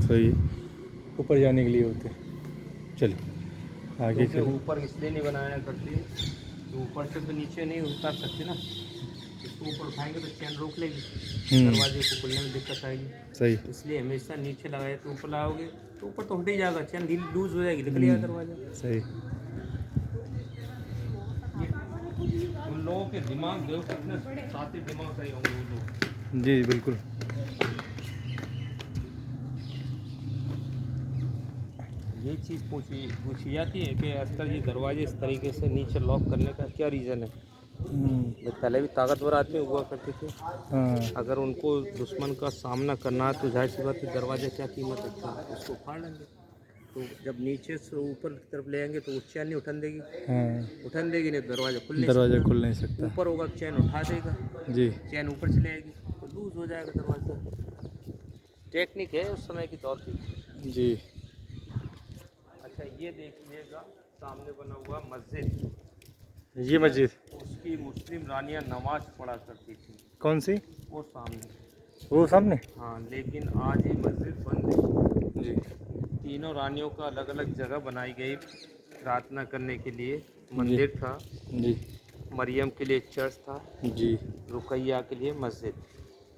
सही है, ऊपर जाने के लिए होते हैं। चलिए आगे क्योंकि चलो। ऊपर इसलिए नहीं बनाया करते तो ऊपर से तो नीचे नहीं उतार सकते ना, इसको ऊपर उठाएंगे तो चैन रोक लेगी, दरवाजे को खुलने में दिक्कत आएगी। सही। इसलिए हमेशा नीचे लगाए, तो ऊपर लगाओगे तो ऊपर तो हट ही जाएगा, चैन ढील लूज हो जाएगी, निकल जाएगा दरवाजा। सही। उन लोगों के दिमाग जो कितने साथी दिमाग सही होंगे वो लोग। जी बिल्कुल। ये चीज़ पूछी जाती है कि अस्तर जी दरवाजे इस तरीके से नीचे लॉक करने का क्या रीज़न है। पहले भी ताकतवर आदमी हुआ करते थे, हाँ अगर उनको दुश्मन का सामना करना है तो जाहिर सी बात है दरवाजा क्या कीमत रखता है, उसको फाड़ लेंगे। तो जब नीचे से ऊपर की तरफ ले आएंगे तो वो चैन नहीं उठन देगी, हाँ, उठन देगी नहीं, दरवाजा खुल नहीं दरवाज़ा सकता। खुल नहीं सकता। ऊपर होगा चैन उठा देगा, जी चैन ऊपर चले आएगी तो लूज हो जाएगा दरवाजा। टेक्निक है उस समय की दौर की। जी। अच्छा ये देखिएगा, सामने बना हुआ मस्जिद, ये मस्जिद उसकी मुस्लिम रानियां नमाज पढ़ा करती थी, कौन सी? वो सामने। वो सामने। हाँ लेकिन आज ये मस्जिद बंद है। जी तीनों रानियों का अलग अलग जगह बनाई गई प्रार्थना करने के लिए। जी मंदिर था, जी मरियम के लिए चर्च था, जी रुकैया के लिए मस्जिद।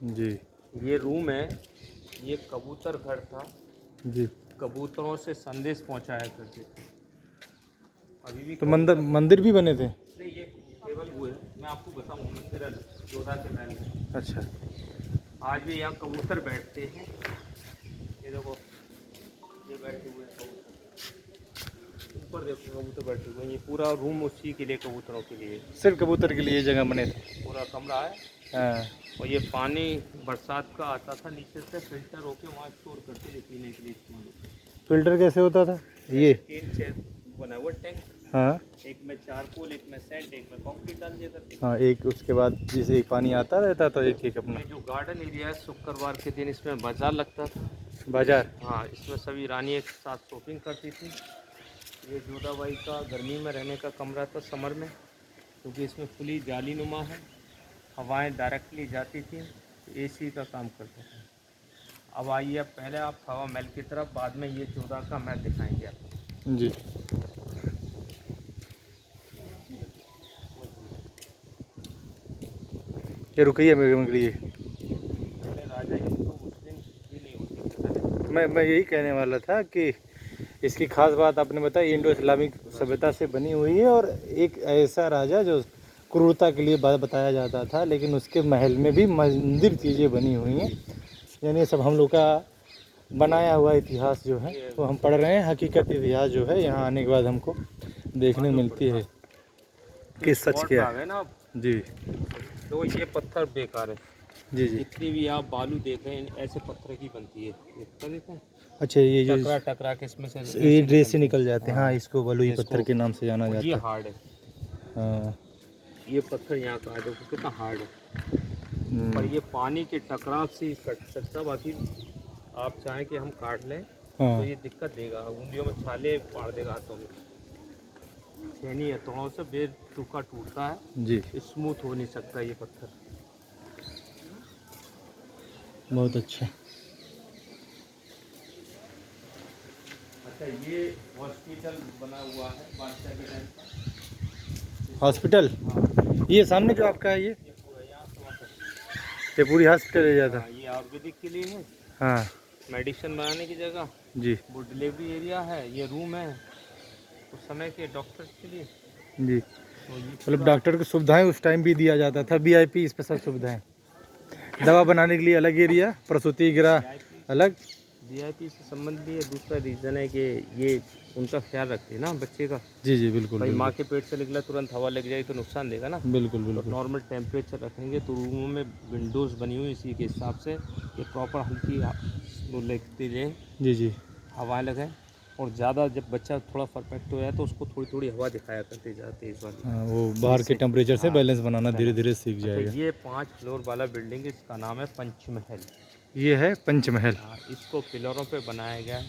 जी ये रूम है, ये कबूतर घर था, जी। कबूतरों से संदेश पहुंचाया करते थे। अभी भी तो मंदिर मंदिर भी बने थे? नहीं, ये केवल वो है, मैं आपको बताऊँ मंदिर जोधा के महल में। अच्छा। आज भी यहाँ कबूतर बैठते हैं, ये देखो, ये बैठे हुए हैं कबूतर, ऊपर देखो कबूतर बैठे हुए हैं। ये पूरा रूम उसी के लिए, कबूतरों के लिए सिर्फ कबूतर के लिए जगह बने थे? पूरा कमरा है। हाँ। और ये पानी बरसात का आता था नीचे से, फिल्टर होके वहाँ स्टोर करते थे पीने के लिए इस्तेमाल होता है। फिल्टर कैसे होता था ये? 3 बना हुआ टैंक, हाँ एक में चारकोल, एक में सैंड, एक में कंक्रीट डाल दिया करते। हाँ, एक उसके बाद जैसे पानी आता रहता तो एक एक अपना। ये जो गार्डन एरिया है, शुक्रवार के दिन इसमें बाजार लगता था। बाजार। हाँ, इसमें सभी रानी एक साथ शॉपिंग करती थी। ये जोधाबाई का गर्मी में रहने का कमरा था समर में, क्योंकि इसमें खुली जाली नुमा है, हवाएं डायरेक्टली जाती थी, एसी का काम करता था। अब आइए, अब पहले आप हवा महल की तरफ, बाद में ये जोधा का महल दिखाएंगे आपको। जी। ये रुकैया में मंगली है। पहले राजा हिंदू मुस्लिम भी नहीं होते थे। मैं यही कहने वाला था कि इसकी खास बात आपने बताई, इंडो इस्लामिक सभ्यता से बनी हुई है, और एक ऐसा राजा जो क्रूरता के लिए बताया जाता था, लेकिन उसके महल में भी मंदिर चीज़ें बनी हुई हैं। यानी सब हम लोग का बनाया हुआ इतिहास जो है वो हम पढ़ रहे हैं। हकीकत इतिहास जो है यहाँ आने के बाद हमको देखने मिलती है कि सच क्या आ गए है। ना आप, जी तो ये पत्थर बेकार है। जी जी। जितनी भी आप बालू देख रहे हैं, ऐसे पत्थर की बनती है। ये पत्थर देखें, अच्छा, ये जो टकरा टकरा के इसमें से ये रेसे ड्रेस से निकलती निकल है। जाते हैं, हाँ, इसको बलुई पत्थर के नाम से जाना और ये जाता है। हार्ड है, हाँ। ये पत्थर यहाँ का देखो कितना हार्ड है। पर हम्म, ये पानी के टकराव से ही कट सकता, बाकी आप चाहें कि हम काट लें हाँ तो ये दिक्कत देगा, उंगलियों में छाले पाड़ देगा हाथों में। छेनी हथौड़ों से बेतुका टूटता है, जी। स्मूथ हो नहीं सकता ये पत्थर। बहुत अच्छा। अच्छा, ये हॉस्पिटल बना हुआ है बादशाह के टाइम का। हॉस्पिटल? हाँ, ये सामने जो आपका है ये पूरा यहाँ से वहाँ तक। ये पूरी हॉस्पिटल एरिया था? हाँ, ये आयुर्वेदिक के लिए है, हाँ मेडिसिन बनाने की जगह। जी वो डिलीवरी एरिया है, ये रूम है उस समय के डॉक्टर्स के लिए। जी। तो ये मतलब डॉक्टर को सुविधाएं उस टाइम भी दिया जाता था, वीआईपी स्पेशल सुविधाएं। दवा बनाने के लिए अलग एरिया, प्रसूति गृह अलग। वीआईपी से संबंध भी है। दूसरा रीज़न है कि ये उनका ख्याल रखते हैं ना बच्चे का। जी जी बिल्कुल भाई माँ बिल्कुल के पेट से निकला तुरंत हवा लग जाए तो नुकसान देगा ना। बिल्कुल तो बिल्कुल। नॉर्मल टेम्परेचर रखेंगे, तो रूमों में विंडोज़ बनी हुई इसी के हिसाब से कि प्रॉपर हल्की वो लगती रहे, जी जी। हवाएं लगें। और ज़्यादा जब बच्चा थोड़ा परफेक्ट हो जाए तो उसको थोड़ी थोड़ी हवा दिखाया करते जाते हैं इस वाली, हाँ, वो बाहर के जिससे टेम्परेचर से हाँ बैलेंस बनाना धीरे पहला। धीरे सीख अच्छा, जाएगा। ये 5 फ्लोर वाला बिल्डिंग है, इसका नाम है पंचमहल। ये है पंचमहल। हाँ, इसको पिलरों पे बनाया गया है।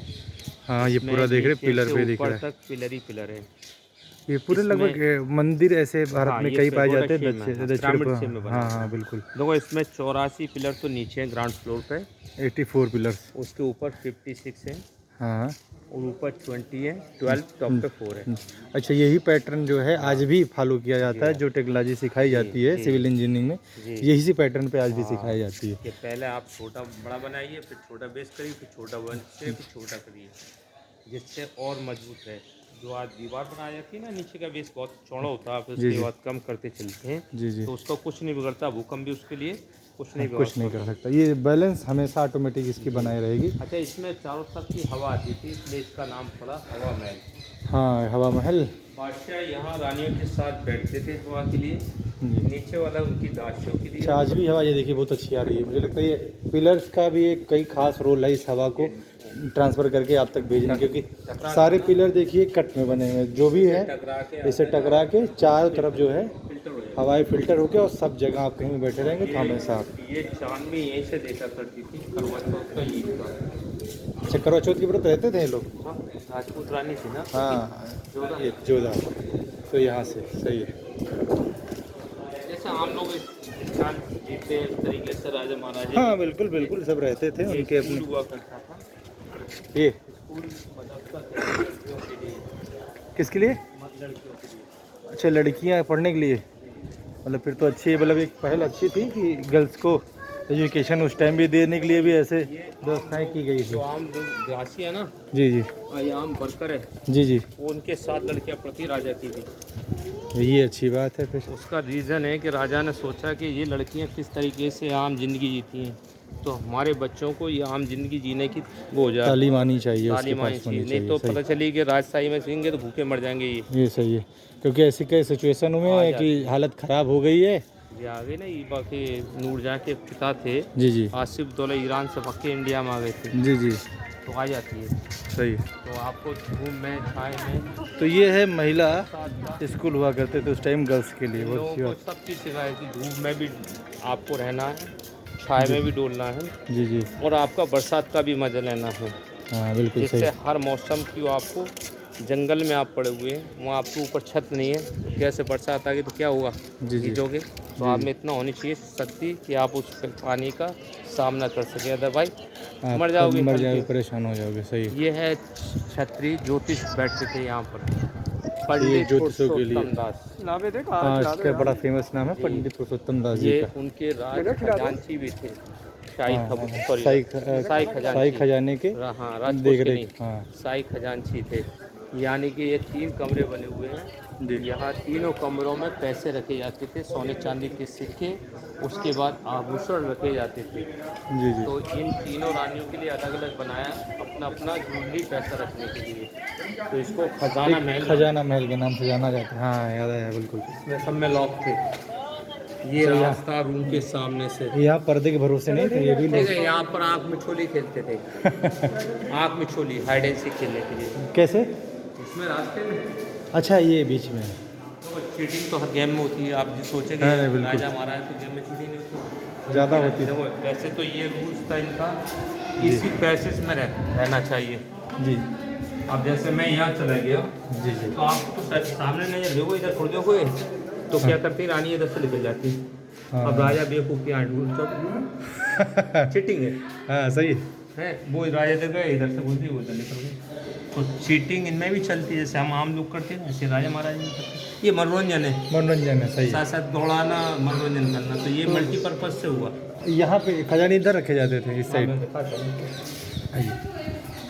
हाँ, ये इसमें पूरा देख रहे नीचे पिलर से पे दिख ऊपर रहा है। तक पिलर ही पिलर है। ये पूरे लगभग मंदिर ऐसे भारत हाँ, में ये कई पाए pagoda जाते हैं shape में है, दक्षिण pyramid shape में बना हाँ हुआ हाँ है। बिल्कुल। देखो इसमें 84 पिलर तो नीचे हैं ग्राउंड फ्लोर पे, 84 पिलर्स। उसके ऊपर 56 है हाँ और ऊपर 20 है, 12 टॉप पे 4 है। अच्छा, यही पैटर्न जो है आज भी फॉलो किया जाता है, जी जो टेक्नोलॉजी सिखाई जी जाती है जी सिविल इंजीनियरिंग में, जी। यही सी पैटर्न पे आज भी हाँ, सिखाई जाती है। कि पहले आप छोटा बड़ा बनाइए, फिर छोटा बेस करिए, फिर छोटा बनसे फिर छोटा करिए, जिससे और मजबूत है। जो आज दीवार बनाई जाती है ना, नीचे का बेस बहुत चौड़ा होता है, फिर जी उसके जी बाद कम करते चलते हैं, जी जी। तो उसका कुछ नहीं बिगड़ता, भूकंप भी उसके लिए कुछ नहीं कुछ नहीं बिगाड़ कर सकता, ये बैलेंस हमेशा ऑटोमेटिक इसकी बनाई रहेगी। अच्छा, इसमें चारों तरफ की हवा आती थी, इसलिए इसका नाम पड़ा हवा महल। हाँ, हवा महल। बादशाह यहाँ रानियों के साथ बैठते थे हवा के लिए, जी। नीचे वाला उनकी दासियों के लिए। अच्छा, आज भी हवा ये देखिए बहुत अच्छी आ रही है, मुझे लगता है ये पिलर्स का भी एक कई खास रोल है इस हवा को ट्रांसफ़र करके आप तक भेजने, क्योंकि सारे पिलर देखिए कट में बने हुए हैं, जो भी है टकरा के इसे टकरा के चारों तरफ जो है फिल्टर हो जाए। हवाई फिल्टर होके और सब जगह आप कहीं भी बैठे रहेंगे तो हमेशा आप। ये चांद भी यहीं से देखा करती थी, करवा चौथ का ईद का। अच्छा, करवा चौथ के व्रत रहते थे ये लोग। हाँ, राजपूत रानी थी ना। हाँ, जोधा। ये जोधा, तो यहाँ से सही है। जैसे हम लोग चांद जीते हैं, इस तरीके से राजा महाराजा हाँ बिल्कुल बिल्कुल, सब रहते थे उनके स्कूल अपने। हुआ करता था। ये स्कूल मदरसा था लड़कियों के लिए, किसके लिए? लड़कियों के लिए। अच्छा, लड़कियाँ पढ़ने के लिए, मतलब फिर तो अच्छी, मतलब एक पहल अच्छी थी कि गर्ल्स को एजुकेशन उस टाइम भी देने के लिए भी ऐसे व्यवस्थाएं की गई थी। जो आम दासी है ना, जी जी आम वर्कर है, जी जी, वो उनके साथ लड़कियां प्रति राजा की थी। ये अच्छी बात है फिर। उसका रीज़न है कि राजा ने सोचा कि ये लड़कियां किस तरीके से आम जिंदगी जीती हैं, तो हमारे बच्चों को ये आम जिंदगी जीने की वो हो जाए, तालीम आनी चाहिए, उसके तालीम आनी पास होनी चाहिए। चाहिए। नहीं तो सही, पता चली कि राजशाही में सीखेंगे तो भूखे मर जाएंगे। ये सही है, क्योंकि ऐसी कई सिचुएशन हुए हैं कि हालत ख़राब हो गई है। ये आ गए ना, ईबा के नूरजहाँ के पिता थे जी जी आसिफ दौला, ईरान से पक्के इंडिया में आ गए थे, जी जी, तो आ जाती है। सही है। तो आपको धूप में छाए में तो ये है महिला साथ स्कूल हुआ करते थे उस टाइम गर्ल्स के लिए, बहुत लोगों अच्छी को बात। सब चीज़ सिखाई थी। धूप में भी आपको रहना है, छाए में भी डोलना है, जी जी, और आपका बरसात का भी मजा लेना है, हाँ बिल्कुल सही। जिससे हर मौसम की आपको, जंगल में आप पड़े हुए हैं, वहाँ आपके ऊपर छत नहीं है, तो कैसे बरसात आ गई तो क्या होगा, जी जी, भीगोगे। तो आप में इतना होनी चाहिए शक्ति कि आप उस पानी का सामना कर सकें, अदरवाइज आप मर जाओगे, मर तल जाओगे, के। परेशान हो जाओगे। सही है। ये है छत्री ज्योतिष बैठते थे यहाँ पर, ये पंडित ज्योतिषों के लिए, पुरुषोत्तम दास। हाँ, इसका बड़ा फेमस नाम है पंडित पुरुषोत्तम दास जी ये का। उनके राज खजांची भी थे, शाही हाँ, सॉरी शाही शाही खजांची। शाही खजाने के हाँ, राजकोट देख के रेख। नहीं, हाँ शाही खजांची थे। यानी कि ये 3 कमरे बने हुए हैं, जी यहाँ तीनों कमरों में पैसे रखे जाते थे, सोने चांदी के सिक्के, उसके बाद आभूषण रखे जाते थे। जी जी, तो इन तीनों रानियों के लिए अलग अलग बनाया, अपना अपना जरूरी पैसा रखने के लिए। तो इसको खजाना महल, खजाना महल के नाम से जाना जाता है। हाँ, याद आया बिल्कुल। इसमें सब में लॉक थे। ये सही है। रास्ता रूम के सामने से, यहाँ पर्दे के भरोसे नहीं थे ये भी ठीक लोग। है, यहाँ पर आँख में छोली खेलते थे। आँख में छोली, हाइड एंड सीक खेलने के लिए। कैसे? इसमें रास्ते में अच्छा, ये बीच में। तो चीटिंग तो हर गेम में होती है, आप जो सोचेंगे हाँ, बिल्कुल। राजा महाराज तो गेम में चीटिंग नहीं होती, ज़्यादा होती है। देखो वैसे तो ये रूल्स था इनका, इसी पैसेज में रहना चाहिए। जी अब जैसे मैं यहाँ चला गया, जी जी, तो आपको सामने नहीं देखो, इधर छोड़ दोगे तो क्या करती रानी, इधर से निकल जाती। हाँ। अब राजा बेवकूफ़ की आंट चीटिंग हाँ सही है, वो राजा इधर गए, इधर से बोलते वो इधर निकल गए। तो चीटिंग इनमें भी चलती है, जैसे हम आम लोग करते हैं ऐसे राजा महाराजा भी करते हैं। ये मनोरंजन है, मनोरंजन है। सही है। साथ साथ दौड़ाना, मनोरंजन करना, तो ये मल्टीपर्पज़ से हुआ। यहाँ पे खजाने इधर रखे जाते थे, इस साइड। मैं दिखाता हूँ। आइए,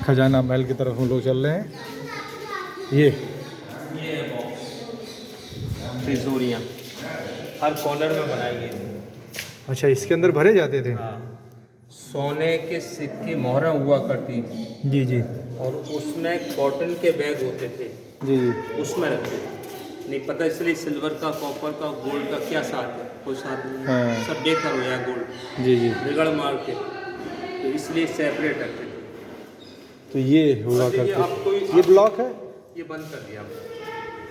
खजाना महल की तरफ हम लोग चल रहे हैं। ये ये तिजोरियाँ हर कॉर्नर में बनाई गई थी। अच्छा, इसके अंदर भरे जाते थे। हाँ, सोने के सिक्के मोहरा हुआ करती थी, जी जी और उसमें कॉटन के बैग होते थे, जी जी, उसमें रखते थे। नहीं पता इसलिए सिल्वर का, कॉपर का, गोल्ड का क्या साथ है, कोई साथ नहीं, हाँ। सब बेकार हो गया गोल्ड, जी जी। बिगड़ मार के, तो इसलिए सेपरेट रखते थे। तो ये हुआ अब ये आपको करते, ये ब्लॉक है। ये बंद कर दिया अब।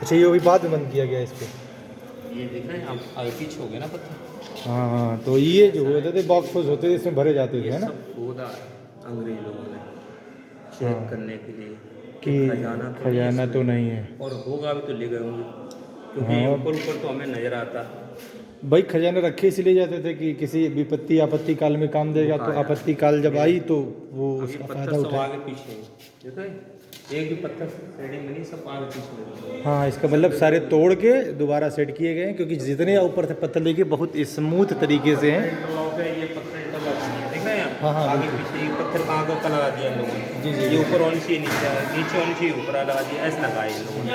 अच्छा, ये अभी बाद में बंद किया गया इसको। ये देख रहे हैं आप, आगे पीछे हो गया ना पत्थर। हाँ हाँ, तो ये जो होते थे बॉक्स होते थे, इसमें भरे जाते थे, ये है ना। सब खोदा अंग्रेज लोगों ने चेक करने के लिए कि खजाना तो नहीं है, और होगा भी तो ले गए होंगे, क्योंकि हाँ। ऊपर ऊपर तो हमें नजर आता। भाई खजाने रखे इसलिए जाते थे कि किसी विपत्ति आपत्ति काल में काम देगा, तो आपत्ति काल जब आई तो वो अभी उसका पत्थर फायदा सब उठाए। आगे पीछे हैं, देखो एक भी पत्थर सेटिंग नहीं, सब आगे पीछे में। हाँ, इसका मतलब सारे तोड़ के दोबारा सेट किए गए हैं, क्योंकि जितने ऊपर से पत्थर देखिए बहुत स्मूथ तरीके से हैं। इंटरलॉक है, ये पत्थर इंटरलॉक है, देख रहे हैं आप? हाँ, हाँ, आगे बिल्कुल। पीछे एक पत्थर कहाँ का लगा दिया इन लोगों ने। जी, जी। ये ऊपर होनी चाहिए, नीचे होनी चाहिए, ऊपर लगा दिया, ऐसे लगाया इन लोगों ने।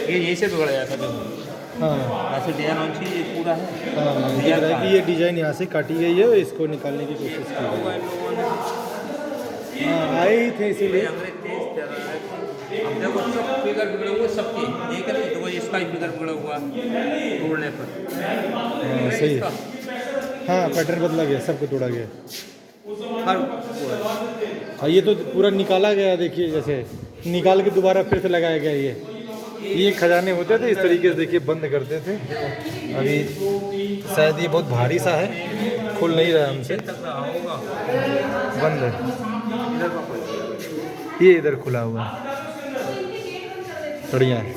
ये यहीं से बिगड़ जाता देखो, हाँ, ऐसे डिजाइन होनी चाहिए, ये पूरा है। हाँ, दिख रहा है कि ये डिजाइन यहाँ से काटी गई है, इसको निकालने की कोशिश की गई होगा इन लोगों ने, है। हाँ, आए ही थे इसीलिए। हमने तेज कर रहा है। अब देखो सब फिगर बिगड़े हुए सबके, देख रहे तो इसका ही फिगर बिगड़ा हुआ तोड़ने पर। हाँ, सही है। हाँ, पैटर्न बदला गया, सबको तोड़ा गया। हर हाँ, ये तो पूरा निकाला गया, देखिए जैसे निकाल के दोबारा फिर से लगाया गया। ये खजाने होते थे इस तरीके से, देखिए बंद करते थे। अभी शायद ये बहुत भारी सा है, खुल नहीं रहा है हमसे, तक रहा होगा, बंद है। इधर का कोई ये इधर खुला हुआ है, बढ़िया है।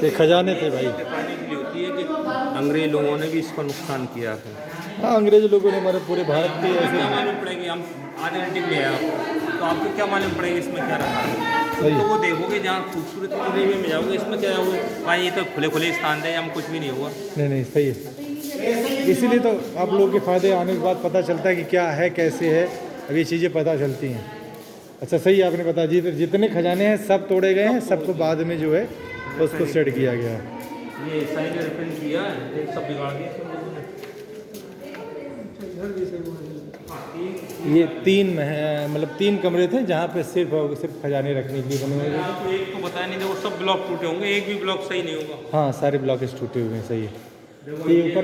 ये खजाने थे भाई। दिखाने के लिए होती है कि अंग्रेज लोगों ने भी इसका नुकसान किया है। हाँ, अंग्रेज लोगों ने हमारे पूरे भारत के क्या ऐसे। मालूम पड़ेगी, हम आधे घंटे में ले आए तो आपको क्या मालूम पड़ेगा इसमें क्या रखा है। सही। तो वो देखोगे जहाँ खूबसूरत एरिया में जाओगे, इसमें क्या होगा, भाई ये तो खुले खुले स्थान थे, हम कुछ भी नहीं हुआ। नहीं नहीं, सही है। इसीलिए तो आप लोगों के फ़ायदे आने के बाद पता चलता है कि क्या है, कैसे है, अब ये चीज़ें पता चलती हैं। अच्छा, सही है, आपने बता दी। जितने खजाने हैं सब तोड़े गए हैं, सबको बाद में जो है उसको सेट किया गया है। ये साइड में रिपेंट किया है, ये सब बिगाड़ दिया सब लोगों ने। ये मतलब 3 कमरे थे जहाँ पे सिर्फ खजाने रखने के लिए बने हुए थे। आपको एक तो बताया नहीं, देखो सब ब्लॉक टूटे होंगे, एक भी ब्लॉक सही नहीं होगा। हाँ, सारे ब्लॉकेज टूटे हुए हैं, सही है। ये ऊपर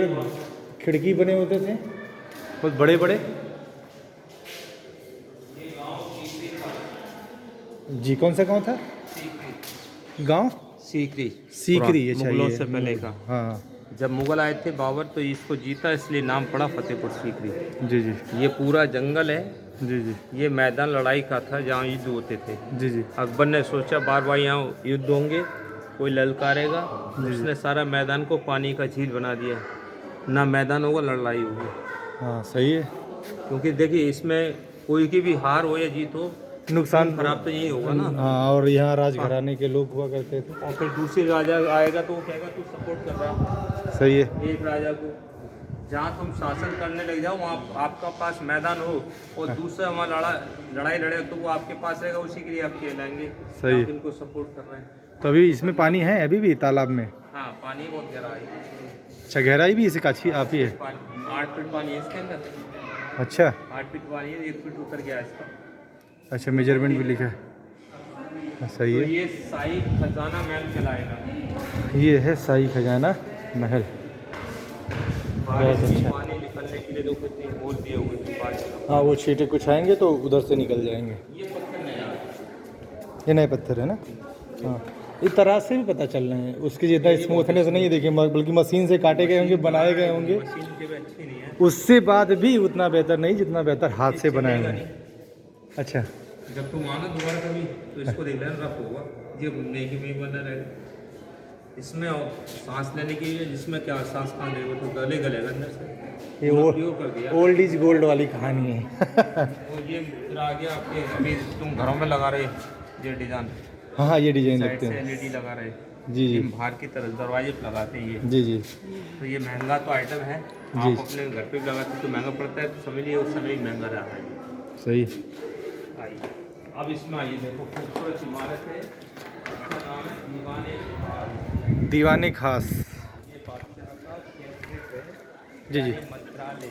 खिड़की बने होते थे बहुत बड़े बड़े। जी, कौन सा गांव था? गांव सीकरी, सीकरी। अच्छा, मुगलों ये से पहले का। हाँ, जब मुगल आए थे बाबर तो इसको जीता, इसलिए नाम पड़ा फतेहपुर सीकरी। जी जी ये पूरा जंगल है, जी जी ये मैदान लड़ाई का था जहाँ युद्ध होते थे। जी जी अकबर ने सोचा बार बार यहाँ युद्ध होंगे, कोई ललकारेगा, उसने सारा मैदान को पानी का झील बना दिया, ना मैदान होगा लड़ाई होगी। हाँ, सही है। क्योंकि देखिए इसमें कोई की भी हार हो या जीत हो, नुकसान खराब तो यही होगा ना। हाँ, और यहाँ राजघराने के लोग हुआ करते थे। और फिर दूसरे राजा आएगा तो वो कहेगा तू सपोर्ट कर रहा सही है। है एक राजा को। जहाँ तुम शासन करने लग जाओ वहाँ आपका पास मैदान हो और दूसरा वहाँ लड़ाई लड़े तो वो आपके पास रहेगा, उसी के लिए आप कहलाएंगे सही है। आप इनको सपोर्ट कर रहे हैं। तो अभी इसमें पानी है, अभी भी तालाब में? हाँ, पानी बहुत गहरा है। अच्छा, गहराई भी इसे काफी आप ही है? 8 फीट पानी है इसके अंदर। अच्छा 8 फीट पानी है, 1 फीट उतर गया इसका। अच्छा, मेजरमेंट भी लिखा है। हाँ, सही तो है। ये शाही खजाना महल कहलाएगा। ये है शाही खजाना महल। बारिश बहुत की अच्छा। पानी निकलने के लिए लोग इतने होल दिए हुए थे बारिश का। हाँ, वो छींटे कुछ आएंगे तो उधर से निकल जाएंगे। ये पत्थर नया है। ये नए पत्थर है ना? हाँ, इस तरह से भी पता चल रहे हैं, उसकी जितना स्मूथनेस नहीं है देखिए, बल्कि मशीन से काटे गए होंगे, बनाए गए होंगे, मशीन के भी अच्छी नहीं है। उससे बाद भी उतना बेहतर नहीं जितना बेहतर हाथ से बनाए हुए हैं। अच्छा, जब तुम आना दोबारा कभी तो इसको देख लेना, रफ होगा, ये घूमने की में बना रहेगा। इसमें और सांस लेने के लिए, जिसमें क्या सांस खा रहे हो तो गले गलेगा अंदर से। ये पूरा प्योर कर दिया। ओल्ड इज गोल्ड वाली कहानी है। और ये फिर आ गया आपके, अभी तुम घरों में लगा रहे ये डिजाइन, हाँ हाँ, ये डिजाइन साइड लगते से हैं। एलईडी लगा रहे, जी जी ये बाहर की तरफ दरवाजे पे लगाते हैं ये। जी जी तो ये महंगा तो आइटम है, जी। आप अपने घर पे भी लगाते तो महंगा पड़ता है, तो समझिए उस समय ही महंगा रहा है। सही। आइए अब इसमें आइए, देखो खूबसूरत इमारत है, इसका नाम है दीवाने। दीवाने खास। ये बादशाह का कैबिनेट है। जी जी ये मंत्रालय,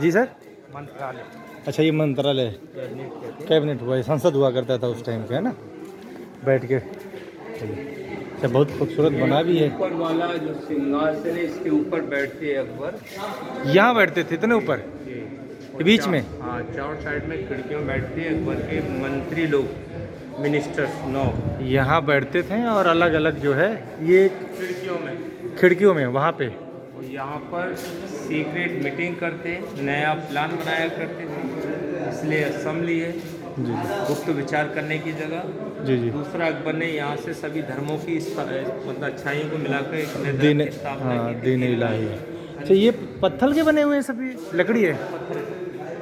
जी सर। मंत्रालय अच्छा, ये मंत्रालय, कैबिनेट कहते हैं। कैबिनेट हुआ, संसद हुआ करता था उस टाइम पे, है ना? बैठ के। अच्छा, बहुत खूबसूरत बना भी है। ऊपर वाला जो सिंहासन है इसके ऊपर बैठते हैं अकबर। यहाँ बैठते थे इतने ऊपर, और बीच में? हाँ, चारों साइड में खिड़कियों में बैठते हैं अकबर के मंत्री लोग, मिनिस्टर्स 9 यहाँ बैठते थे, और अलग अलग जो है ये खिड़कियों में वहाँ पे। और यहाँ पर सीक्रेट मीटिंग करते, नया प्लान बनाया करते थे, इसलिए असेंबली है जी गुप्त विचार करने की जगह। जी जी। दूसरा, अकबर ने यहाँ से सभी धर्मों की मतलब अच्छाइयों को मिलाकर एक नए धर्म दीन, की स्थापना हाँ, की थी, दीन दीन इलाही। इलाही। अच्छा, ये पत्थर के बने हुए हैं सभी, लकड़ी है?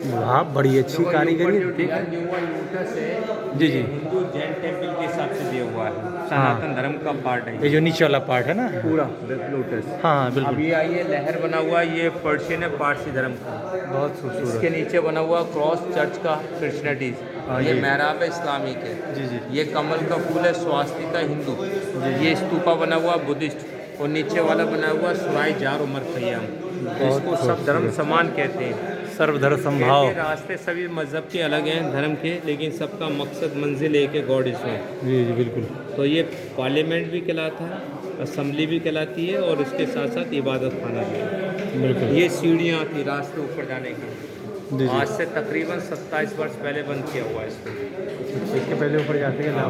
वाह, बड़ी अच्छी देखो, ये कारीगरी ऊपर है, जो ठीक है। डिजाइन दिया हुआ लोटस है, जी ये जी। हिंदू जैन टेम्पल के हिसाब से दिया हुआ है, हाँ, सनातन धर्म का पार्ट है ये जो नीचे वाला पार्ट है ना? पूरा लोटस। हाँ हाँ, अब बिल्कुल। ये आइए, लहर बना हुआ है, ये पर्शियन है, पारसी धर्म का। बहुत इसके खूबसूरत। नीचे बना हुआ क्रॉस चर्च का क्रिश्चियनिटीज। हाँ, ये महराब है इस्लामिक है। जी जी ये कमल का फूल है, स्वास्तिका हिंदू। जी। ये स्तूपा बना हुआ बुद्धिस्ट, और नीचे वाला बना हुआ सुराय जार उमर खैयाम। तो बहुत इसको सब धर्म खूबसूरत। समान कहते हैं। सर्वधर्म कहते संभाव। हैं रास्ते सभी मजहब के अलग हैं, धर्म के, लेकिन सबका मकसद मंजिल एक है, गॉड इज वन। जी जी बिल्कुल। तो ये पार्लियामेंट भी कहलाता है, असेंबली भी कहलाती है, और इसके साथ साथ इबादत खाना भी है। बिल्कुल। ये सीढ़ियाँ थी रास्ते ऊपर जाने की। जी जी। आज से तकरीबन 27 वर्ष पहले बंद किया हुआ है इसको। इसके पहले ऊपर जाते हैं ना?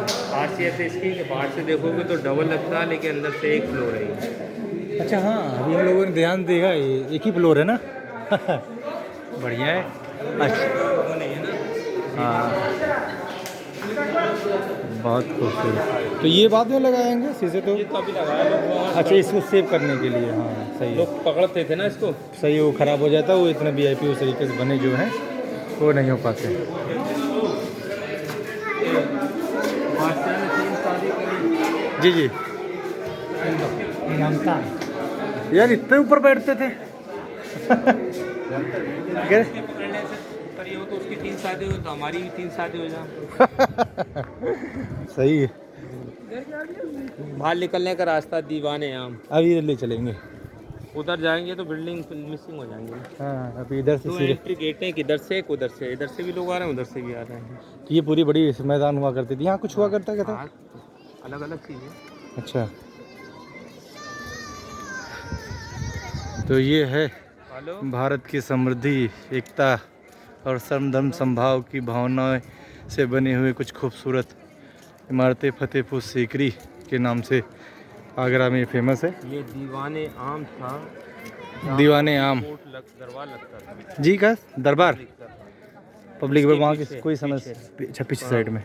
खासियत है इसकी कि बाहर से देखोगे तो डबल लगता है, लेकिन अंदर से एक फ्लोर है ये। अच्छा, हाँ, अभी हम लोगों ने ध्यान देगा, ये एक ही फ्लोर है ना? बढ़िया है। अच्छा, वो नहीं है ना। हाँ, बहुत खूबसूरत। तो ये बाद में लगाएंगे शीशे तो? ये तो अभी लगाया लोग, अच्छा, इसको सेव करने के लिए, हाँ सही है। लोग पकड़ते थे ना इसको। सही, वो ख़राब हो जाता है, वो इतने वीआईपी उस तरीके से बने जो हैं वो नहीं हो पाते। बादशाह ने 3 शादी करी। जी जी। यार, इतने ऊपर बैठते थे? क्या? पकड़ने से करी हो तो उसकी 3 शादी हो, तो हमारी भी 3 शादी हो जाए। सही है। बाहर निकलने का रास्ता दीवाने आम। अब ये ले चलेंगे। उधर जाएंगे तो बिल्डिंग मिसिंग हो जाएंगे। हाँ, अभी इधर से 2 सीधे। एंट्री गेट हैं, एक इधर से एक उधर से। इधर से भी लोग आ रहे हैं, उधर से भी आ रहे हैं। ये पूरी बड़ी मैदान हुआ करती थी, यहाँ कुछ हुआ करता क्या था? अलग अलग चीज़ें। अच्छा, तो ये है हेलो। भारत की समृद्धि, एकता और सर्वधर्म संभाव की भावनाएं से बने हुए कुछ खूबसूरत इमारतें फतेहपुर सीकरी के नाम से आगरा में फेमस है। ये दीवाने आम था। दीवाने आम। दरबार लगता था। जी का दरबार दिखता था। पब्लिक में वहाँ की पीछे- कोई समझ। पीछे। अच्छा, पीछे साइड में।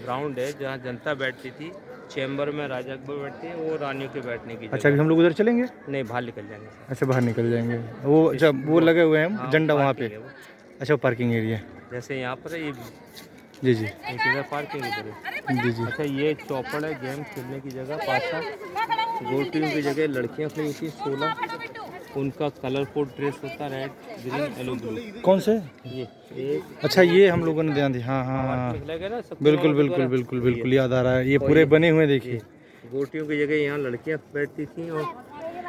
ग्राउंड है जहाँ जनता बैठती थी। चैम्बर में राजा अकबर बैठते हैं, वो रानियों के बैठने की अच्छा, जगह। अभी हम लोग उधर चलेंगे? नहीं, बाहर निकल जाएंगे। अच्छा, बाहर निकल जाएंगे। वो जब वो लगे हुए हैं हाँ, झंडा वहाँ पे। पार्किंग है वो। अच्छा, वो पार्किंग एरिया है। जैसे यहाँ पर है ये, जी जी एक इधर पार्किंग इधर है। जी जी। अच्छा, ये चौपड़ है, गेम खेलने की जगह। पासा गोटियों की जगह लड़कियाँ खड़ी होती हैं 16। उनका कलरफुल ड्रेस होता है, रेड ग्रीन येलो ब्लू। कौन से? ये एक अच्छा, ये हम लोगों ने ध्यान दिया, हाँ हाँ हाँ, निकलेगा ना सब। बिल्कुल बिल्कुल बिल्कुल बिल्कुल याद आ रहा है, ये पूरे बने हुए देखिए। गोटियों की जगह यहाँ लड़कियाँ बैठती थी, और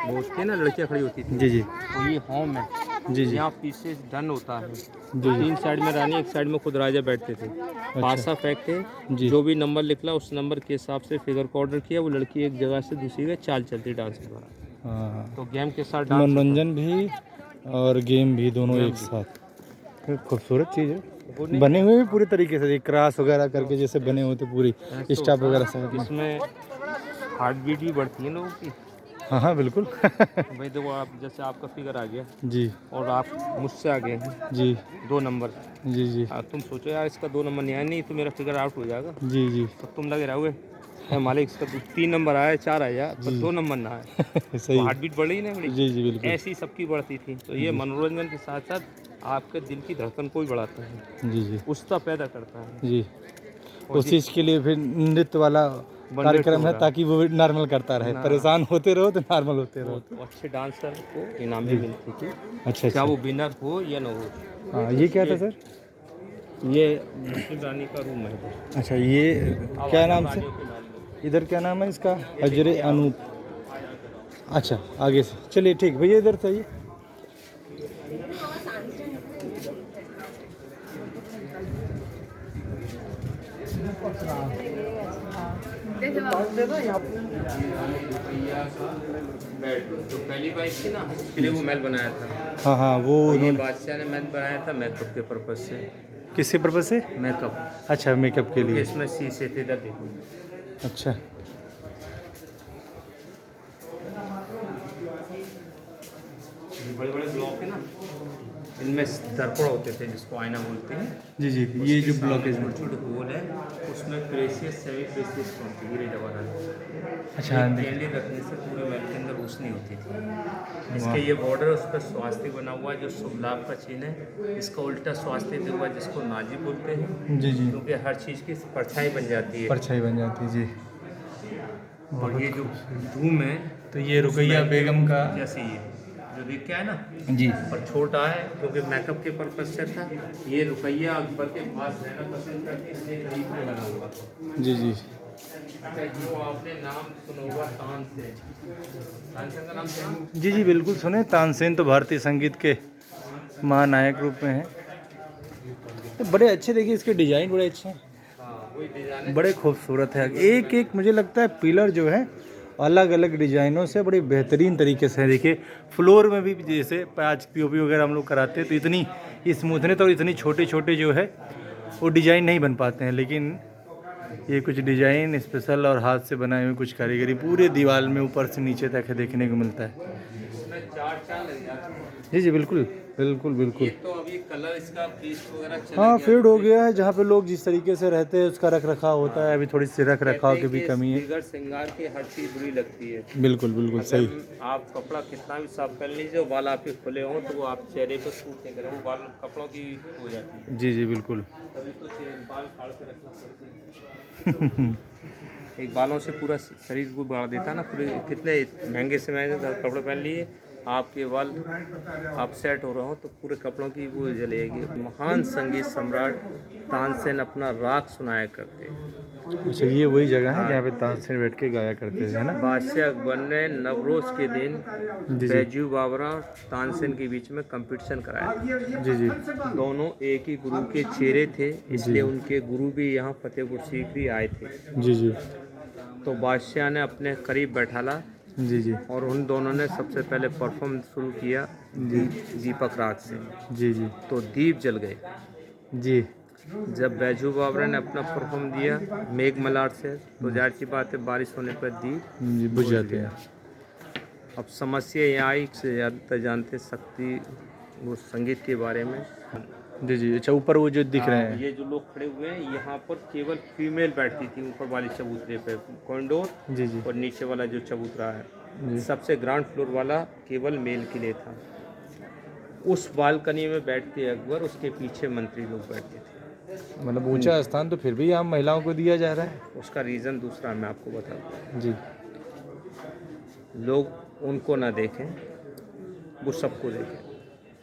बहुत थी ना, लड़कियाँ खड़ी होती थी। जी जी तो ये होम है। जी जी यहाँ पीछे डन होता है। जी 3 साइड में रानी, एक साइड में खुद राजा बैठते थे। पासा फैक्ट है, जी। जो भी नंबर निकला उस नंबर के हिसाब से फिगर को ऑर्डर किया, वो लड़की एक जगह से दूसरी जगह चाल चलती डांस के द्वारा। हाँ, तो गेम के साथ डांस मनोरंजन भी और गेम भी दोनों एक साथ। खूबसूरत चीज़ है, बने हुए भी पूरी तरीके से, क्रॉस वगैरह करके जैसे बने होते पूरी स्टाफ वगैरह सब। इसमें हार्ट बीट भी बढ़ती है लोगों की। हाँ हाँ बिल्कुल। भाई देखो, आप जैसे आपका फिगर आ गया जी और आप मुझसे आगे हैं जी 2 नंबर। जी जी तुम सोचो यार, इसका 2 नंबर नहीं आया, नहीं तो मेरा फिगर आउट हो जाएगा। जी जी। तो तुम लगे रहोगे मालिक, इसका 3 नंबर आया, 4 आया, पर 2 नंबर ना आए। सही। हार्ट बीट बढ़ रही ना बड़ी। जी जी बिल्कुल। ऐसी सबकी बढ़ती थी। तो ये मनोरंजन के साथ साथ आपके दिल की धड़कन को भी बढ़ाता है, जी जी उत्साह पैदा करता है। जी। उस चीज़ के लिए फिर नृत्य वाला कार्यक्रम है, ताकि वो नॉर्मल करता रहे, परेशान होते रहो तो नॉर्मल होते रहो। तो अच्छे डांसर को इनाम भी मिलती थी, अच्छा चाहे अच्छा। वो विनर हो या न हो। हाँ, ये क्या था सर? ये मुस्लिम रानी का रूम है। अच्छा, ये क्या नाम से? रानियों के नाम में। इधर क्या नाम है इसका? हजरे अनूप। अच्छा, आगे से चलिए, ठीक भैया, इधर से आइए। जो पहली बाइक थी ना, उसके लिए वो महल बनाया था। हाँ हाँ, वो ये बादशाह ने महल बनाया था मेकअप के पर्पज से। किसके पर्पज से? मेकअप। अच्छा, मेकअप के लिए। इसमें शीशे थे, इधर देखो। अच्छा, बड़े बड़े ब्लॉक है ना, इनमें इनमें दर्पण होते थे जिसको आईना बोलते हैं। जी जी, ये जो ब्लॉकेज है। छोटे छोटे होल है, उसमें प्रेशियस सेमी प्रेशियस स्टोन थे, हीरे जवाहरात। अच्छा, हाँ, देख। कैंडी रखने से पूरे महल के अंदर रोशनी होती थी। इसके ये बॉर्डर, उस पर स्वास्तिक बना हुआ है जो शुभ लाभ का चिन्ह है। इसका उल्टा स्वास्तिक दिया हुआ है जिसको नाजी बोलते हैं, जी जी, क्योंकि हर चीज़ की परछाई बन जाती है। परछाई बन जाती है जी। और ये जो धूम है तो ये रुकैया बेगम का, जैसे ये जो दिख के है ना, जी और छोटा है क्योंकि मेकअप के पर्पज से था। ये रुकैया अकबर के पास रहना पसंद करती है, इसलिए करीब में लगा हुआ। जी जी, अच्छा, जो आपने नाम सुना होगा तानसेन, तानसेन का नाम सुना? जी जी बिल्कुल सुने। तानसेन तो भारतीय संगीत के महानायक रूप में हैं। तो बड़े अच्छे, देखिए इसके डिजाइन बड़े अच्छे हैं, हाँ, वही डिजाइन है। बड़े खूबसूरत है। एक एक मुझे लगता है पिलर जो है अलग अलग डिजाइनों से बड़ी बेहतरीन तरीके से है। देखिए फ्लोर में भी जैसे आज पीओपी वगैरह हम लोग कराते हैं तो इतनी स्मूथनेस और इतनी छोटे छोटे जो है वो डिजाइन नहीं बन पाते हैं, लेकिन ये कुछ डिजाइन स्पेशल और हाथ से बनाए हुए कुछ कारीगरी पूरे दीवार में ऊपर से नीचे तक देखने को मिलता है। इसमें चार लग जाते हैं। जी जी बिल्कुल बिल्कुल बिल्कुल। ये तो अभी कलर इसका पेस्ट वगैरह चला हाँ, गया। फेड हो गया है। जहाँ पे लोग जिस तरीके से रहते हैं उसका रख रखाव होता है, अभी थोड़ी सी रख रखाव की भी कमी है। बिगड़ श्रृंगार की हर चीज़ बुरी लगती है। बिल्कुल बिल्कुल सही। आप कपड़ा कितना भी साफ कर लीजिए, बाल आपके खुले हों तो वो आप चेहरे पर सूट नहीं करें, वो बाल कपड़ों की हो जाती है। जी जी बिल्कुल। तभी तो बाल फाड़ के रखना पड़ता है। एक बालों से पूरा शरीर को बढ़ा देता है ना, पूरे कितने महंगे से महंगे कपड़े पहन लिए, आपके बाल आप सेट हो रहे हो तो पूरे कपड़ों की वो जलेगी। महान संगीत सम्राट तानसेन अपना राग सुनाया करते। अच्छा, ये वही जगह है जहाँ पे तानसेन बैठ के गाया करते थे, है ना? बादशाह अकबर ने नवरोज के दिन जी जी बैजू बावरा और तानसेन के बीच में कंपटीशन कराया। जी जी दोनों एक ही गुरु के चेहरे थे, इसलिए उनके गुरु भी यहाँ फतेहपुर सीकरी आए थे। जी जी तो बादशाह ने अपने करीब बैठाला जी जी और उन दोनों ने सबसे पहले परफॉर्म शुरू किया दीपक राग से। जी जी तो दीप जल गए। जी जब बैजू बावरा ने अपना परफॉर्म दिया मेघ मल्हार से, तो जाहिर सी बात है बारिश होने पर दीप जी बुझ जाते हैं। अब समस्या ये आई से ज़्यादातर जानते शक्ति वो संगीत के बारे में। जी जी, अच्छा ऊपर वो जो दिख रहे हैं, ये जो लोग खड़े हुए हैं यहाँ पर केवल फीमेल बैठती थी ऊपर वाले चबूतरे पे कॉरिडोर, जी जी और नीचे वाला जो चबूतरा जी। है सबसे ग्राउंड फ्लोर वाला केवल मेल के लिए था। उस बालकनी में बैठते अकबर, उसके पीछे मंत्री लोग बैठते थे। मतलब ऊंचा स्थान तो फिर भी यहाँ महिलाओं को दिया जा रहा है। उसका रीज़न दूसरा मैं आपको बताता जी हूँ। लोग उनको ना देखें, वो सबको देखें।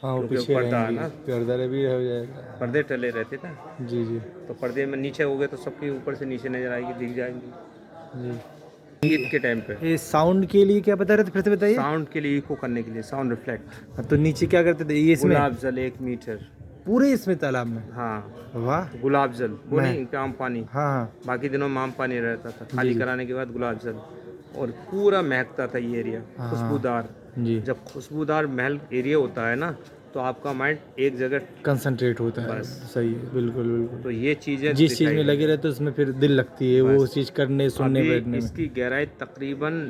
हाँ, वो क्योंकि पीछे पर्दा है रहेंगी, ना। पर्दा भी हो जाएगा। पर्दे टले रहते ना, जी जी तो पर्दे में नीचे हो गए तो सबके ऊपर से नीचे नजर आएगी, दिख जाएंगी। जी। ईद के टाइम पे ये साउंड के लिए क्या बता रहे थे, फिर से बताइए। साउंड के लिए इको करने के लिए साउंड रिफ्लेक्ट। तो नीचे क्या करते थे ये इसमें? गुलाब जल 1 मीटर। पूरे इसमें तालाब में? हाँ, वाह। गुलाब जल वो मैं- नहीं आम पानी। हाँ हाँ बाकी दिनों में आम पानी रहता था, खाली कराने के बाद गुलाब जल, और पूरा महकता था ये एरिया, हाँ। खुशबूदार। जी, जब खुशबूदार महल एरिया होता है ना, तो आपका माइंड एक जगह, कंसंट्रेट होता है। बस। सही है, बिल्कुल बिल्कुल। तो ये चीज़ें जिस चीज़ में दिखाई लगे रहते उसमें फिर दिल लगती है, वो बस। चीज़ करने सुनने अभी बैठने में। इसकी गहराई तकरीबन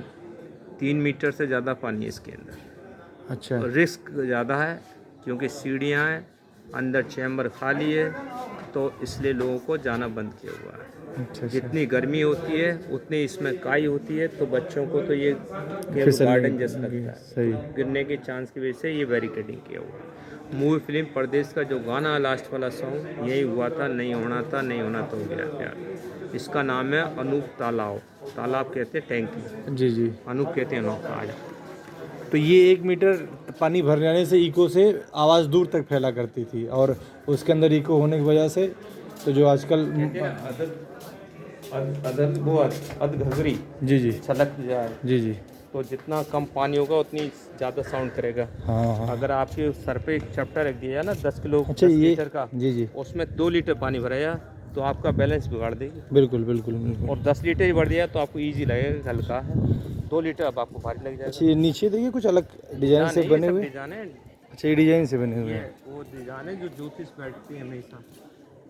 3 मीटर से ज़्यादा पानी है इसके अंदर। अच्छा रिस्क ज़्यादा है क्योंकि सीढ़ियाँ हैं, अंदर चैम्बर खाली है, तो इसलिए लोगों को जाना बंद किया हुआ है। अच्छा अच्छा। जितनी गर्मी होती है उतनी इसमें काई होती है, तो बच्चों को तो ये केवल फिसलने गार्डन जैसा की- लगता है, सही। गिरने के चांस की वजह से ये बैरिकेडिंग किया हुआ है। मूवी फिल्म परदेश का जो गाना लास्ट वाला सॉन्ग, यही हुआ था नहीं होना था, नहीं होना तो हो गया प्यार। इसका नाम है अनूप तालाब। तालाब कहते हैं टैंकी, जी जी। अनूप कहते हैं अनूप। आज तो ये 1 मीटर पानी भर जाने से इको से आवाज़ दूर तक फैला करती थी, और उसके अंदर इको होने की वजह से तो जो आजकल अधघरी जी जी छलक जाए, जी जी तो जितना कम पानी होगा उतनी ज़्यादा साउंड करेगा। हाँ हाँ। अगर आपके सर पे एक चपटा रख दिया ना 10 किलो अच्छा 10 ये, लीटर का, जी जी उसमें 2 लीटर पानी भराया तो आपका बैलेंस बिगाड़ देगी। बिल्कुल बिल्कुल बिल्कुल। और 10 लीटर ही भर दिया तो आपको इजी लगेगा, हल्का है। 2 लीटर अब आपको भारी लग अच्छा, जाएगा। ये नीचे देखिए कुछ अलग डिजाइन से बने हुए। डिजाइन है, अच्छा, ये डिजाइन से बने हुए ये हैं। वो डिजाइन है जो ज्योतिष बैठती है हमेशा।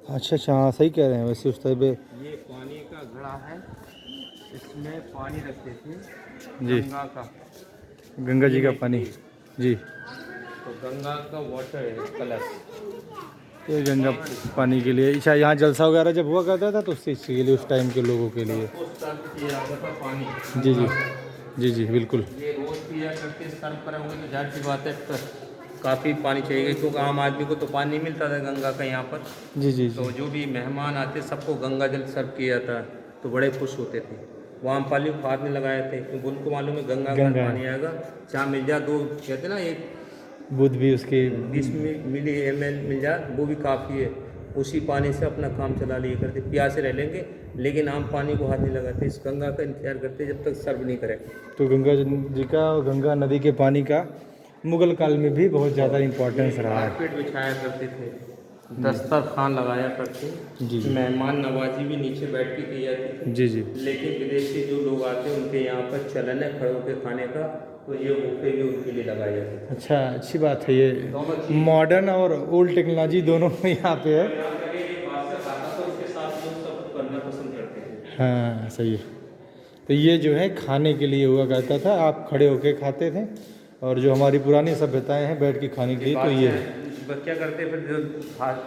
अच्छा अच्छा, हाँ सही कह रहे हैं। वैसे उस तरह ये पानी का घड़ा है, इसमें पानी रखते थे जी, गंगा का। गंगा जी का पानी। जी तो गंगा का वाटर है कलश। ये गंगा पानी के लिए, अच्छा यहाँ जलसा वगैरह जब हुआ करता था तो उस चीज़ के लिए, उस टाइम के लोगों के लिए। उसको सर्व किया जाता था पानी। जी जी जी जी बिल्कुल। ये रोज पिया करके सर्व करोगे तो जाहिर सी बात है काफ़ी पानी चाहिए, क्योंकि आम आदमी को तो पानी नहीं मिलता था गंगा का यहाँ पर। जी जी तो जी जो भी मेहमान आते सबको गंगा जल सर्व किया जाता तो बड़े खुश होते थे। वो आम पाली को हाथ में लगाए थे क्योंकि उनको मालूम है गंगा का गंगा है। पानी आएगा, जहाँ मिल जाए दो कहते ना एक बुध भी उसकी 20 मिली ml मिल जाए वो भी काफ़ी है। उसी पानी से अपना काम चला लिया करते, प्यासे रह लेंगे लेकिन आम पानी को हाथ नहीं लगाते, इस गंगा का इंतजार करते जब तक सर्व नहीं करे। तो गंगा जी का और गंगा नदी के पानी का मुगल काल में भी बहुत ज़्यादा इम्पोर्टेंस रहा है। कारपेट बिछाया करते थे, दस्तरखान लगाया करते, जी जी मेहमान नवाजी भी नीचे बैठ के की जाती थी। जी जी लेकिन विदेशी जो लोग आते हैं उनके यहाँ पर चलन है खड़े होकर खाने का, तो ये बुफे भी उनके लिए लगाए जाते हैं। अच्छा, अच्छी बात है, ये मॉडर्न और ओल्ड टेक्नोलॉजी दोनों यहाँ पे है। हाँ सही है। तो ये जो है खाने के लिए हुआ करता था, आप खड़े होके खाते थे, और जो हमारी पुरानी सभ्यताएं हैं बैठ के खाने के लिए, तो ये है। क्या करते फिर जो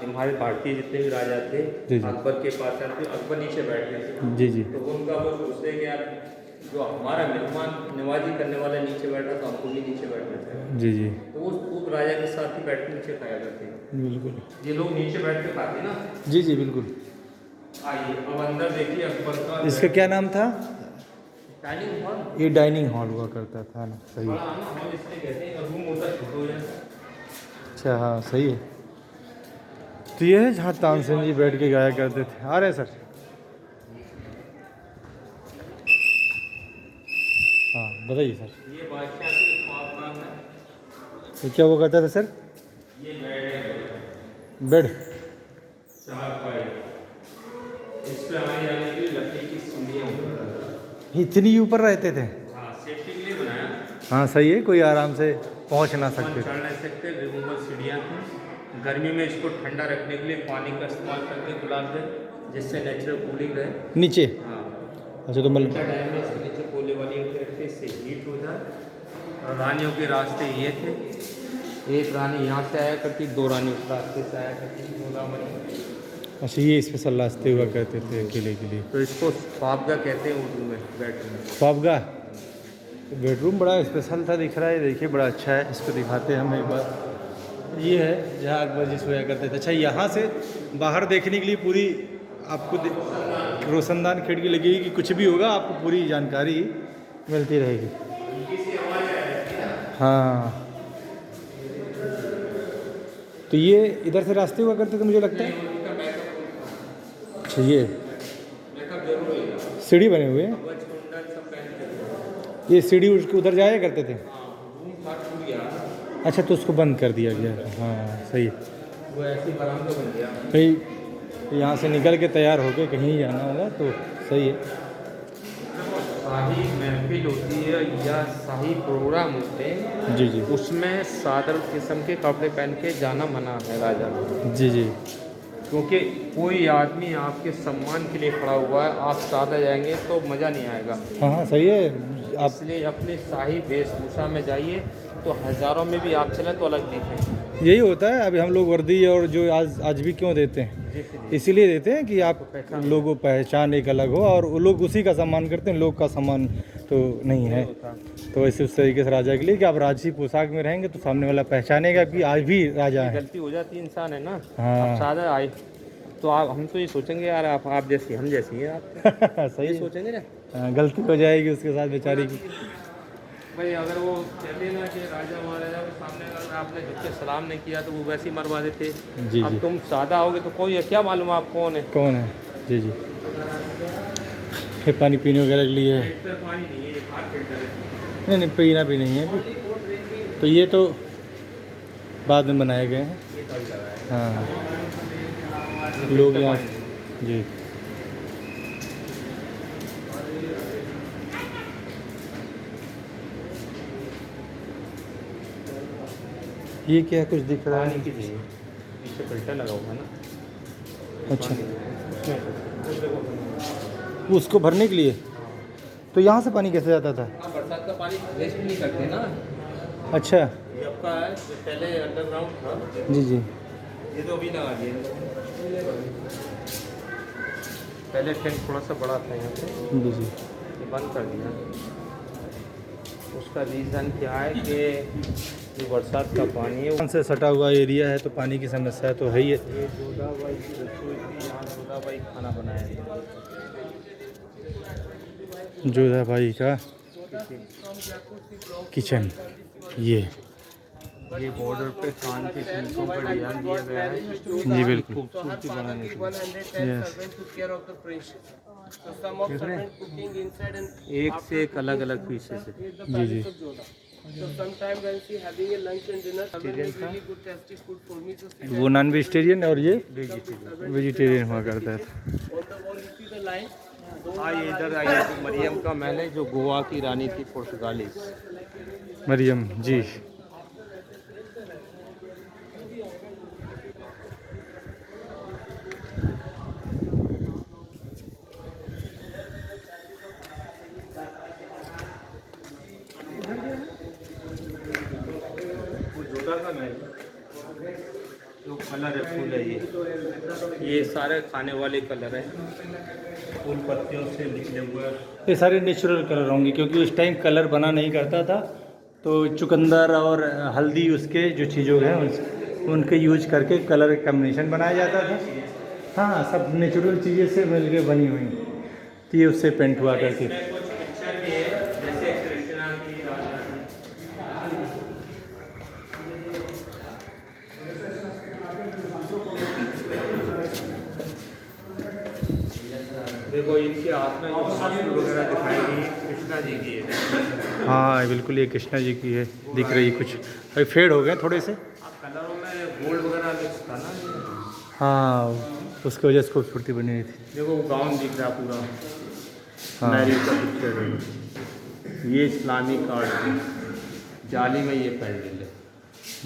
हमारे भारतीय जितने भी राजा थे जी जी अकबर के पास आते, अकबर नीचे बैठते थे। जी जी तो उनका वो सोचते कि यार जो हमारा मेहमान नवाजी करने वाला नीचे बैठा तो हमको भी नीचे बैठना चाहिए। जी जी तो वो राजा के साथ ही बैठ के नीचे खाया करते हैं। बिल्कुल। ये लोग नीचे बैठ के खाते ना। जी जी बिल्कुल। आइए अब अंदर देखिए अकबर का इसका क्या नाम था? Dining hall. ये डाइनिंग हॉल हुआ करता था ना, सही है। बड़ा ना हॉल इसलिए कहते हैं, रूम होता है छोटा हो जाए। अच्छा हाँ सही है। तो ये है जहाँ तानसेन जी बैठ के गाया करते थे। आ रहे हैं सर? हाँ बताइए सर। ये बादशाह की ख्वाबगाह है। तो क्या वो करता था सर? ये बेड है, बेड। चारपाई, इस पे आने जाने के लिए लकड़ी की सीढ़ियाँ ऊपर। इतनी ऊपर रहते थे? हाँ सेफ्टी के लिए बनाया। हाँ सही है, कोई आराम से पहुँच ना ऊपर सकते। चढ़ नहीं सकते, रिमूवेबल सीढ़ियाँ थी। गर्मी में इसको ठंडा रखने के लिए पानी का इस्तेमाल करते गुलाब जल, जिससे नेचुरल कूलिंग रहे। नीचे? हाँ अच्छा तो मतलब विंटर टाइम में इसके नीचे कोले वाली ईंटें रखते, इससे हीट हो जाए। और रानियों के रास्ते ये थे, एक रानी यहाँ से आया करती, दो रानी उस रास्ते से आया करती थी गोदावरी। अच्छा ये स्पेशल रास्ते हुआ करते थे अकेले के लिए। तो इसको ख्वाबगाह कहते हैं उर्दू में, बेडरूम। ख्वाबगाह। तो बेडरूम बड़ा स्पेशल था, दिख रहा है, देखिए बड़ा अच्छा है। इसको दिखाते हैं हम एक बार। ये है जहाँ अकबर जी सोया करते थे। अच्छा यहाँ से बाहर देखने के लिए पूरी आपको रोशनदान खिड़की लगेगी कि कुछ भी होगा आपको पूरी जानकारी मिलती रहेगी। हाँ तो ये इधर से रास्ते हुआ करते थे मुझे लगता है। अच्छा ये सीढ़ी बने हुए हैं, ये सीढ़ी उसके उधर जाया करते थे। अच्छा तो उसको बंद कर दिया गया। हाँ सही है। वो ऐसी बरामदा बन गया। कहीं यहाँ से निकल के तैयार होके कहीं जाना होगा तो सही है। शाही महफिल होती है या शाही प्रोग्राम होते हैं, जी जी उसमें सादर किस्म के कपड़े पहन के जाना मना है राजा में। जी जी क्योंकि कोई आदमी आपके सम्मान के लिए खड़ा हुआ है, आप सादा जाएंगे तो मज़ा नहीं आएगा। हाँ हाँ सही है। आप इसलिए अपने शाही वेशभूषा में जाइए, तो हज़ारों में भी आप चलें तो अलग दिखें। यही होता है। अभी हम लोग वर्दी और जो आज भी क्यों देते हैं, इसीलिए देते हैं कि आप लोगों पहचान एक अलग हो, और वो लोग उसी का सम्मान करते हैं, लोग का सम्मान तो नहीं है। तो ऐसे उस तरीके से राजा के लिए कि आप राजसी पोशाक में रहेंगे तो सामने वाला पहचानेगा कि आज भी राजा है। गलती हो जाती है इंसान है ना। हाँ। आप सादा आए तो हम तो ये सोचेंगे यार आप जैसी हम जैसी हैं आप सही ये है। सोचेंगे ना। हाँ, गलती हो जाएगी उसके साथ बेचारी की। भाई अगर वो कहते ना कि राजा महाराजा के सामने अगर आपने झुक के सलाम नहीं किया तो वो वैसे ही मरवा देते। जी अब जी तुम सादा आओगे तो कोई है, क्या मालूम आप कौन है। कौन है। जी जी फिर पानी पीने वगैरह के लिए है। फिल्टर पानी नहीं है, ये हाथ फिल्टर है। नहीं नहीं पीना भी नहीं है। तो ये तो बाद में बनाए गए हैं। ये तो अभी लगा है। हाँ लोग यहाँ जी ये क्या कुछ दिख रहा पानी है? की चाहिए, पीछे फिल्टर लगा हुआ है ना। अच्छा उसमें उसको भरने के लिए। तो यहाँ से पानी कैसे जाता था? बरसात का पानी वेस्ट नहीं करते ना। अच्छा जब का है जो पहले अंडरग्राउंड था, जी जी ये तो अभी लगा दिया। पहले टैंक थोड़ा सा बड़ा था यहाँ पे, जी जी। ये बंद कर दिया। उसका रीज़न क्या है कि जो बरसात का पानी है से सटा हुआ एरिया है तो पानी की समस्या तो है ही है। ये जोधाबाई की रसोई थी, यहाँ जोधाबाई खाना बनाया है। जोधाबाई का किचन ये बॉर्डर पे कान के शीशों पर डिजाइन दिया गया है, जी बिल्कुल। खूबसूरती बनाने के लिए। एक से एक अलग अलग पीसेस है। जी जी। वो नॉन वेजिटेरियन और ये वेजिटेरियन हुआ करता था। हाँ, ये इधर आइए तो मरियम का महल है जो गोवा की रानी थी, पुर्तगाली। मरियम जी। जोधा का महल जो कलर है फूल है, ये सारे खाने वाले कलर हैं, फूल पत्तियों से निकले हुए। ये सारे नेचुरल कलर होंगे क्योंकि उस टाइम कलर बना नहीं करता था, तो चुकंदर और हल्दी उसके जो चीज़ों हैं उनके यूज करके कलर कम्बिनेशन बनाया जाता था। हाँ, सब नेचुरल चीज़ें से मिलके बनी हुई, तो ये उससे पेंट हुआ करती थी। कुछ पिक्चर भी है, जैसे कृष्णा की देखो इनके हाथ में जो बांसुरी वगैरह दिखाई गई कृष्णा जी की है। हाँ बिल्कुल, ये कृष्णा जी की है, दिख रही कुछ अभी फेड हो गए थोड़े से। कलरों में गोल्ड वगैरह मिक्स था ना ये। हाँ, उसकी वजह से खूबसूरती बनी हुई थी। देखो गाउन दिख रहा पूरा, हाँ मैरिज का पिक्चर है। ये इस्लामिक आर्ट है, जाली में ये पेंडेंट है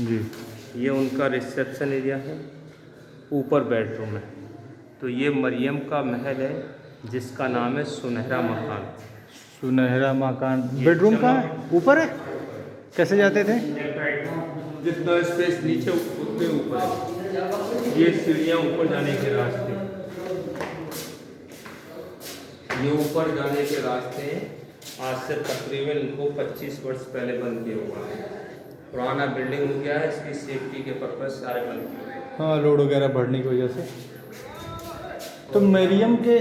जी। ये उनका रिसेप्शन एरिया है, ऊपर बेडरूम है। तो ये मरियम का महल है जिसका नाम है सुनहरा मकान। सुनहरा मकान। बेडरूम कहाँ है? ऊपर है? कैसे जाते थे? जितना स्पेस नीचे उतने ऊपर है। ये सीढ़ियाँ ऊपर जाने के रास्ते, ये ऊपर जाने के रास्ते हैं। आज से तकरीबन इनको 25 वर्ष पहले बंद किया हुआ है। पुराना बिल्डिंग हो गया है, इसकी सेफ्टी के पर्पज सारे बंद किए हुए हैं। हाँ, लोड वगैरह बढ़ने की वजह से। तो मरियम के,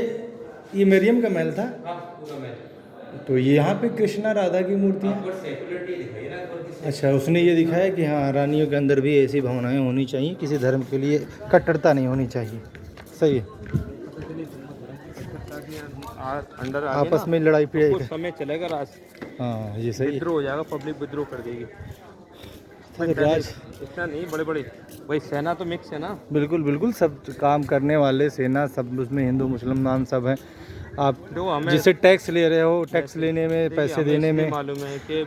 ये मरियम का महल था। हाँ, पूरा महल। तो यहाँ पे कृष्णा राधा की मूर्तियाँ। ऊपर सेक्युलरिटी दिखाई ना ऊपर की। अच्छा, उसने ये दिखाया कि हाँ, रानियों के अंदर भी ऐसी भावनाएं होनी चाहिए, किसी धर्म के लिए कट्टरता नहीं होनी चाहिए। सही है। अंदर आपस में लड़ाई कुछ पड़ाई। समय चलेगा, राज हाँ, ये सही है। विद्रोह हो जाएगा, पब्लिक विद्रोह कर देगी। तो राज इतना नहीं, बड़े बड़े भाई सेना तो मिक्स है ना। बिल्कुल बिल्कुल, सब काम करने वाले सेना सब उसमें हिंदू मुसलमान सब हैं। आप देखो हमें जिससे टैक्स ले रहे हो, टैक्स लेने में, देखिए, पैसे हमें देने इसलिए में। मालूम है कि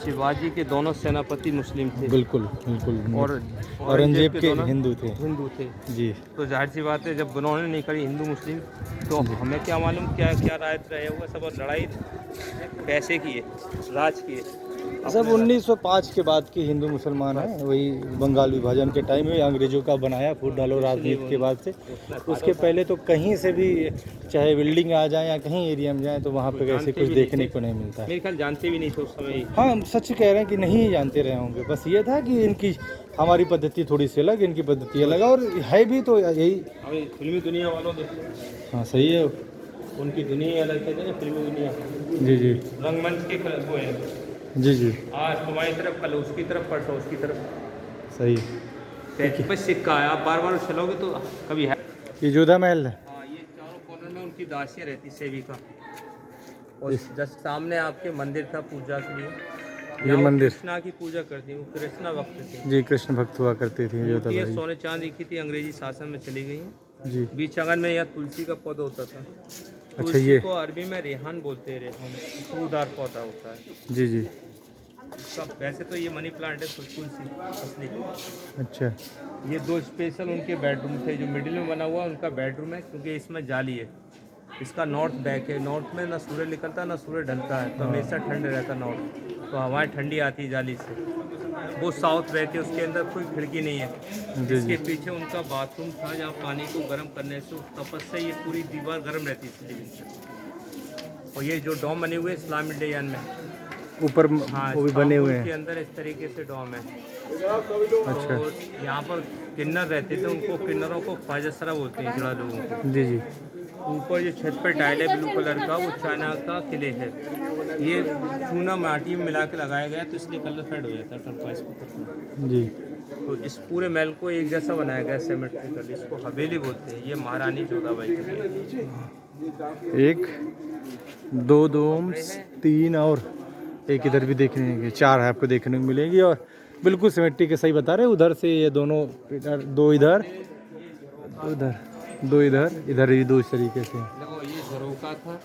शिवाजी के दोनों सेनापति मुस्लिम थे बिल्कुल बिल्कुल। और औरंगजेब के दोनों हिंदू थे। हिंदू थे। जी। तो जाहिर सी बात है, जब उन्होंने नहीं करी हिंदू मुस्लिम, तो हमें क्या मालूम क्या क्या राय रहे होगा। सब और लड़ाई पैसे की है, राज की है। सब 1905 के बाद के हिंदू मुसलमान हैं, वही बंगाल विभाजन के टाइम में अंग्रेजों का बनाया फूट डालो राजनीति के बाद से। उसके पहले तो कहीं से भी चाहे बिल्डिंग आ जाए या कहीं एरिया में जाए तो वहाँ पे ऐसे कुछ देखने को नहीं मिलता है। मेरे ख्याल जानते भी नहीं थे उस समय। हाँ, हम सच कह रहे हैं कि नहीं जानते रहे होंगे। बस ये था कि इनकी हमारी पद्धति थोड़ी सी अलग, इनकी पद्धति अलग, और है भी तो यही। अभी फिल्मी दुनिया वालों देखो, हाँ सही है। उनकी दुनिया ही अलग है ना, फिल्मी दुनिया। जी जी रंगमंच के कलर वो है, जी जी। आज तुम्हारी तरफ, कल उसकी तरफ, परसों उसकी तरफ। सही। बस सिक्का है, आप बार बार चलोगे तो कभी है। ये जोधा महल है। हाँ, ये चारों कॉर्नर में उनकी दासियाँ रहती, सेविका। और जस्ट सामने आपके मंदिर था पूजा के लिए। ये यहाँ वो मंदिर कृष्णा की पूजा करती है, वो कृष्णा भक्त थे। जी, कृष्ण भक्त हुआ करते थे जोधा ये भाई। सोने चांदी की थी, अंग्रेजी शासन में चली गई है। जी। बीच आंगन में यहाँ तुलसी का पौधा होता था। अच्छा, तुलसी ये को अरबी में रेहान बोलते हैं, रेहान फूलदार पौधा होता है। जी जी। सब वैसे तो ये मनी प्लांट है, तुलसी असली। अच्छा। ये दो स्पेशल उनके बेडरूम थे, जो मिडिल में बना हुआ उनका बेडरूम है, क्योंकि इसमें जाली है। इसका नॉर्थ बैक है, नॉर्थ में ना सूर्य निकलता ना सूर्य ढलता है, तो हमेशा ठंड रहता नॉर्थ, तो हवाएं ठंडी आती है जाली से। वो साउथ बैक है, उसके अंदर कोई खिड़की नहीं है। जी इसके जी। पीछे उनका बाथरूम था जहाँ पानी को गर्म करने से तपस से ये पूरी दीवार गर्म रहती थी लिविंग से। और ये जो डॉम बने हुए इस्लामिक डिजाइन में, ऊपर हाँ वो भी बने हुए के हैं। अंदर इस तरीके से डॉम है। अच्छा। तो यहाँ पर किन्नर रहते थे, उनको किन्नरों को ख्वाजा बोलते हैं जुड़ा लोगों को। जी जी। ऊपर जो छत पर टाइल है ब्लू कलर का, वो चाइना का किले है। ये चूना माटी में मिला के लगाया गया, तो इसलिए कलर फेड हो जाता है टर्कवाइज को। जी। तो इस पूरे महल को एक जैसा बनाया गया सिमेट्रिकल, इसको हवेली बोलते हैं। ये महारानी जोधाबाई के लिए। एक, दो डोम्स, 3 और एक इधर भी देखने के 4 है आपको देखने को मिलेंगी। और बिल्कुल सिमेट्री के सही बता रहे, उधर से ये दोनों इधर, 2 इधर, 2 इधर, 2 इधर, इधर भी 2 इस तरीके से। देखो ये झरोका था,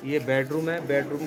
ये बेडरूम है, बेडरूम